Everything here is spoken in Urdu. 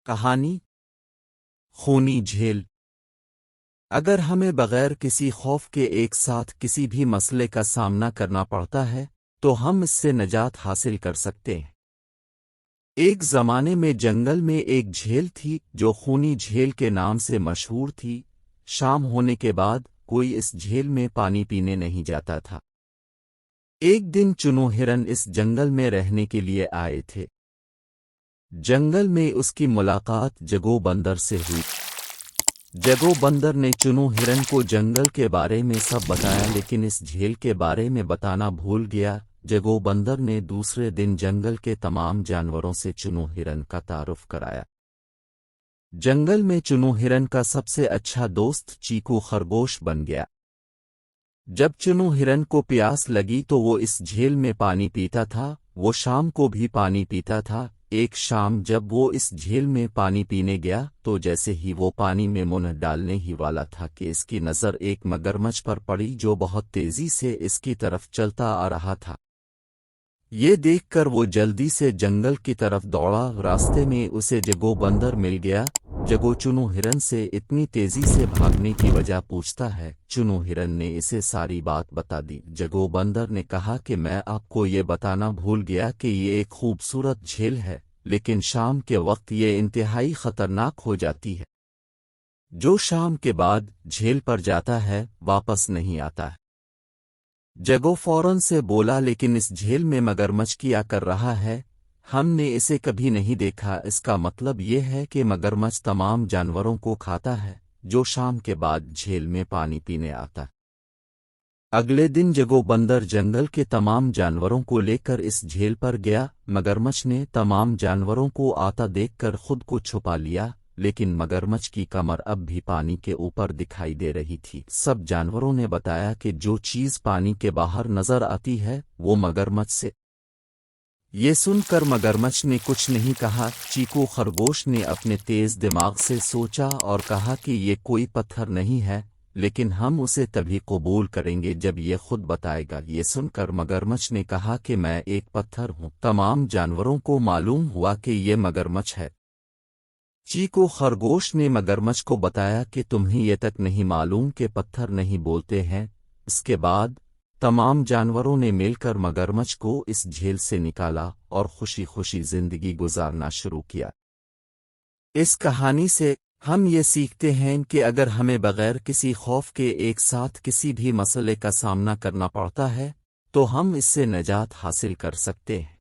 کہانی خونی جھیل۔ اگر ہمیں بغیر کسی خوف کے ایک ساتھ کسی بھی مسئلے کا سامنا کرنا پڑتا ہے تو ہم اس سے نجات حاصل کر سکتے ہیں۔ ایک زمانے میں جنگل میں ایک جھیل تھی جو خونی جھیل کے نام سے مشہور تھی۔ شام ہونے کے بعد کوئی اس جھیل میں پانی پینے نہیں جاتا تھا۔ ایک دن چنو ہرن اس جنگل میں رہنے کے لیے آئے تھے۔ جنگل میں اس کی ملاقات جگو بندر سے ہوئی۔ جگو بندر نے چنو ہرن کو جنگل کے بارے میں سب بتایا، لیکن اس جھیل کے بارے میں بتانا بھول گیا۔ جگو بندر نے دوسرے دن جنگل کے تمام جانوروں سے چنو ہرن کا تعارف کرایا۔ جنگل میں چنو ہرن کا سب سے اچھا دوست چیکو خرگوش بن گیا۔ جب چنو ہرن کو پیاس لگی تو وہ اس جھیل میں پانی پیتا تھا۔ وہ شام کو بھی پانی پیتا تھا۔ ایک شام جب وہ اس جھیل میں پانی پینے گیا تو جیسے ہی وہ پانی میں منہ ڈالنے ہی والا تھا کہ اس کی نظر ایک مگرمچھ پر پڑی جو بہت تیزی سے اس کی طرف چلتا آ رہا تھا۔ یہ دیکھ کر وہ جلدی سے جنگل کی طرف دوڑا۔ راستے میں اسے جگو بندر مل گیا۔ جگو چنو ہرن سے اتنی تیزی سے بھاگنے کی وجہ پوچھتا ہے۔ چنو ہرن نے اسے ساری بات بتا دی۔ جگو بندر نے کہا کہ میں آپ کو یہ بتانا بھول گیا کہ یہ ایک خوبصورت جھیل ہے، لیکن شام کے وقت یہ انتہائی خطرناک ہو جاتی ہے۔ جو شام کے بعد جھیل پر جاتا ہے واپس نہیں آتا ہے۔ جگو فوراً سے بولا، لیکن اس جھیل میں مگرمچھ کیا کر رہا ہے؟ ہم نے اسے کبھی نہیں دیکھا۔ اس کا مطلب یہ ہے کہ مگرمچھ تمام جانوروں کو کھاتا ہے جو شام کے بعد جھیل میں پانی پینے آتا ہے۔ اگلے دن جگو بندر جنگل کے تمام جانوروں کو لے کر اس جھیل پر گیا۔ مگرمچھ نے تمام جانوروں کو آتا دیکھ کر خود کو چھپا لیا، لیکن مگرمچھ کی کمر اب بھی پانی کے اوپر دکھائی دے رہی تھی۔ سب جانوروں نے بتایا کہ جو چیز پانی کے باہر نظر آتی ہے وہ مگرمچھ سے۔ یہ سن کر مگرمچھ نے کچھ نہیں کہا۔ چیکو خرگوش نے اپنے تیز دماغ سے سوچا اور کہا کہ یہ کوئی پتھر نہیں ہے، لیکن ہم اسے تبھی قبول کریں گے جب یہ خود بتائے گا۔ یہ سن کر مگرمچھ نے کہا کہ میں ایک پتھر ہوں۔ تمام جانوروں کو معلوم ہوا کہ یہ مگرمچھ ہے۔ چیکو خرگوش نے مگرمچھ کو بتایا کہ تمہیں یہ تک نہیں معلوم کہ پتھر نہیں بولتے ہیں۔ اس کے بعد تمام جانوروں نے مل کر مگرمچھ کو اس جھیل سے نکالا اور خوشی خوشی زندگی گزارنا شروع کیا۔ اس کہانی سے ہم یہ سیکھتے ہیں کہ اگر ہمیں بغیر کسی خوف کے ایک ساتھ کسی بھی مسئلے کا سامنا کرنا پڑتا ہے تو ہم اس سے نجات حاصل کر سکتے ہیں۔